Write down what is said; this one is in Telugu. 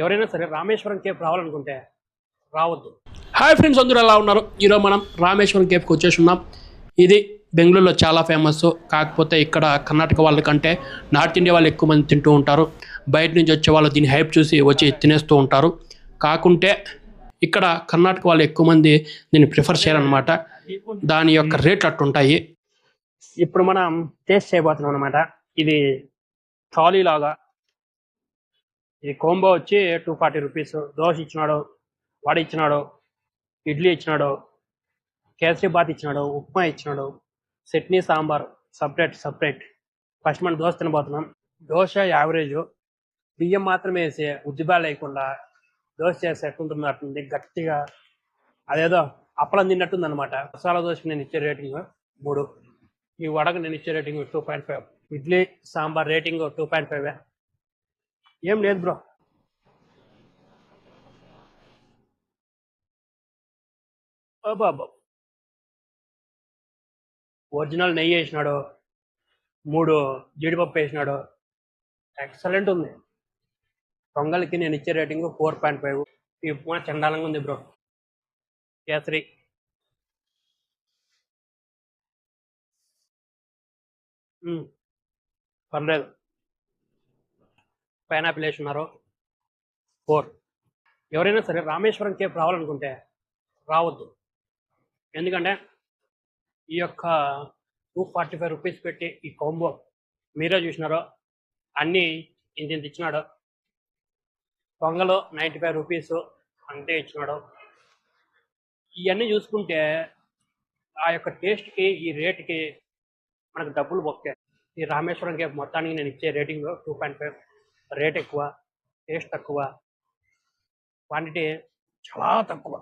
ఎవరైనా సరే రామేశ్వరం కేఫ్ రావాలనుకుంటే రావద్దు. హాయ్ ఫ్రెండ్స్, అందరూ ఎలా ఉన్నారు? ఈరోజు మనం రామేశ్వరం కేఫ్కి వచ్చేసి ఉన్నాం. ఇది బెంగళూరులో చాలా ఫేమస్. కాకపోతే ఇక్కడ కర్ణాటక వాళ్ళకంటే నార్త్ ఇండియా వాళ్ళు ఎక్కువ మంది తింటూ ఉంటారు. బయట నుంచి వచ్చే వాళ్ళు దీని హైప్ చూసి వచ్చి తినేస్తూ ఉంటారు. కాకుంటే ఇక్కడ కర్ణాటక వాళ్ళు ఎక్కువ మంది దీన్ని ప్రిఫర్ చేయరనమాట. దాని యొక్క రేట్లు అట్టుంటాయి. ఇప్పుడు మనం టేస్ట్ చేయబోతున్నాం అనమాట. ఇది థాలీ లాగా. ఇది కోంబో వచ్చి 240 రూపీస్. దోశ ఇచ్చినాడు, వడ ఇచ్చినాడు, ఇడ్లీ ఇచ్చినాడు, కేసరి బాత్ ఇచ్చినాడు, ఉప్మా ఇచ్చినాడు, చట్నీ సాంబార్ సపరేట్. ఫస్ట్ మనం దోశ తినబోతున్నాం. దోశ యావరేజ్. బియ్యం మాత్రమే వేసి ఉద్దిబాలు లేకుండా దోశ చేస్తే ఎట్లుంటుంది అట్లుంది గట్టిగా. అదేదో అప్పలం తిన్నట్టుంది అనమాట. మసాలా దోశకి నేను ఇచ్చే రేటింగ్ 3. ఈ వడకు నేను ఇచ్చే రేటింగ్ 2.5. ఇడ్లీ సాంబార్ రేటింగ్ 2.5. ఏం లేదు బ్రో. బాబా ఒరిజినల్ నెయ్యి వేసినాడు, 3 జీడిపప్పు వేసినాడు. ఎక్సలెంట్ ఉంది. పొంగల్కి నేను ఇచ్చే రేటింగ్ 4.5. ఈ ఉప్మా చండాలంగా ఉంది బ్రో. కేసరి పర్లేదు. పైనాపిల్ వేసున్నారు 4. ఎవరైనా సరే రామేశ్వరం కేఫ్ రావాలనుకుంటే రావద్దు. ఎందుకంటే ఈ యొక్క 245 రూపీస్ పెట్టి ఈ కాంబో మీరే చూసినారో అన్నీ ఇంత ఇచ్చినాడు. పొంగలు 95 రూపీస్ అంతే ఇచ్చినాడు. ఇవన్నీ చూసుకుంటే ఆ యొక్క టేస్ట్కి ఈ రేట్కి మనకు డబ్బులు బొక్కే. ఈ రామేశ్వరం కేఫ్ మొత్తానికి నేను ఇచ్చే రేటింగ్ 2.5. రేట్ ఎక్కువ, టేస్ట్ తక్కువ, క్వాంటిటీ చాలా తక్కువ.